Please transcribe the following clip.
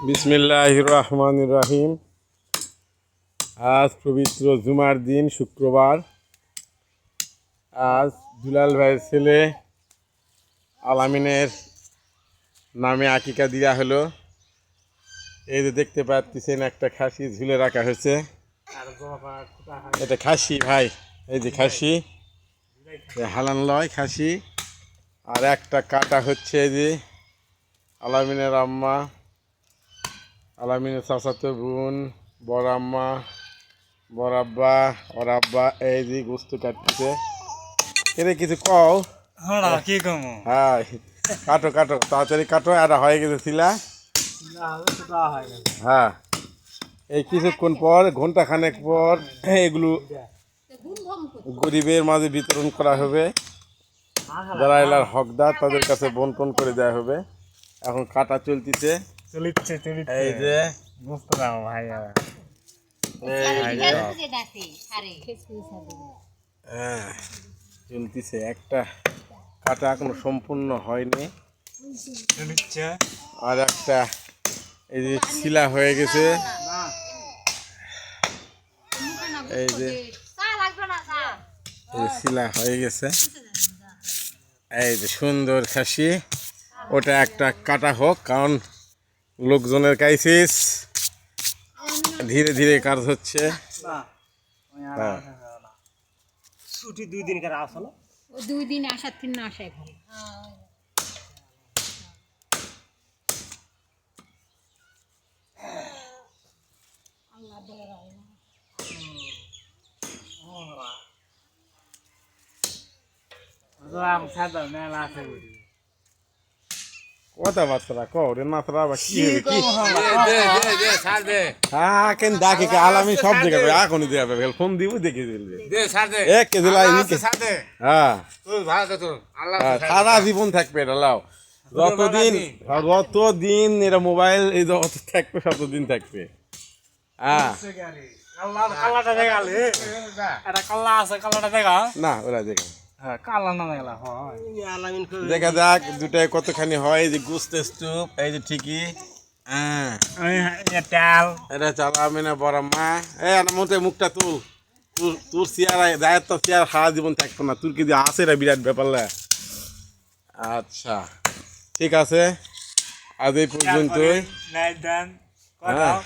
বিসমিল্লাহির রহমানির রহিম। আজ পবিত্র জুমার দিন, শুক্রবার। আজ দুলাল ভাইয়ের ছেলে আলামিনের নামে আকিকা দেওয়া হলো। এই যে দেখতে পাচ্ছেন, একটা খাসি ঝুলে রাখা হয়েছে। এটা খাসি ভাই, এই যে খাসি, হালান লয় খাসি। আর একটা কাটা হচ্ছে এই যে আলামিনের আম্মা, আলামিনের চাচাতো বোন, বড় আম্মা, বড় আব্বা, ওর আব্বা এই যে গোস্ত কাটতেছে। এরে কিছু কও? হ্যাঁ, কাটো কাটো, তাড়াতাড়ি কাটো। আর হয়ে গেছে ছিলা। হ্যাঁ, এই কিছুক্ষণ পর, ঘন্টা খানেক পর এগুলো গরিবের মাঝে বিতরণ করা হবে। যারা এলার হকদার তাদের কাছে বন্টন করে দেওয়া হবে। এখন কাটা চলতেছে। এই যে চলতেছে, একটা কাটা এখনো সম্পূর্ণ হয়নি। আর একটা এই যে শিলা হয়ে গেছে। এই যে শিলা হয়ে গেছে। এই যে সুন্দর খাসি, ওটা একটা কাটা হোক, কারণ লোকজনের ক্রাইসিস, ধীরে ধীরে কাজ হচ্ছে। ছুটি 2 দিন করে আসলো, 2 দিন আসার তিন না আসে এখন। কথাবার্তা কও রে নাতরা, বা কি হ্যাঁ কেন ডাকে আলামি সব জায়গায় এখনই দেবে, ফোন দিব দেখে দিলে এক কেজি হ্যাঁ সারা জীবন থাকবে এটা। লাও যতদিন এরা মোবাইল এই যত থাকবে ততদিন থাকবে। হ্যাঁ না ওরা দেখা দেখা যাক দুটাই কতখানি হয়। এই যে গুস্ত স্তূপ, এই যে ঠিকই। হ্যাঁ এটা চালাবে না বড় মা। এই মোটে মুখটা তুল, তোর চেয়ার দায়িত্ব, চেয়ার সারা জীবন থাকবো না তোর, কি যে আছে এটা বিরাট ব্যাপার। আচ্ছা ঠিক আছে, আজ এই পর্যন্তই। হ্যাঁ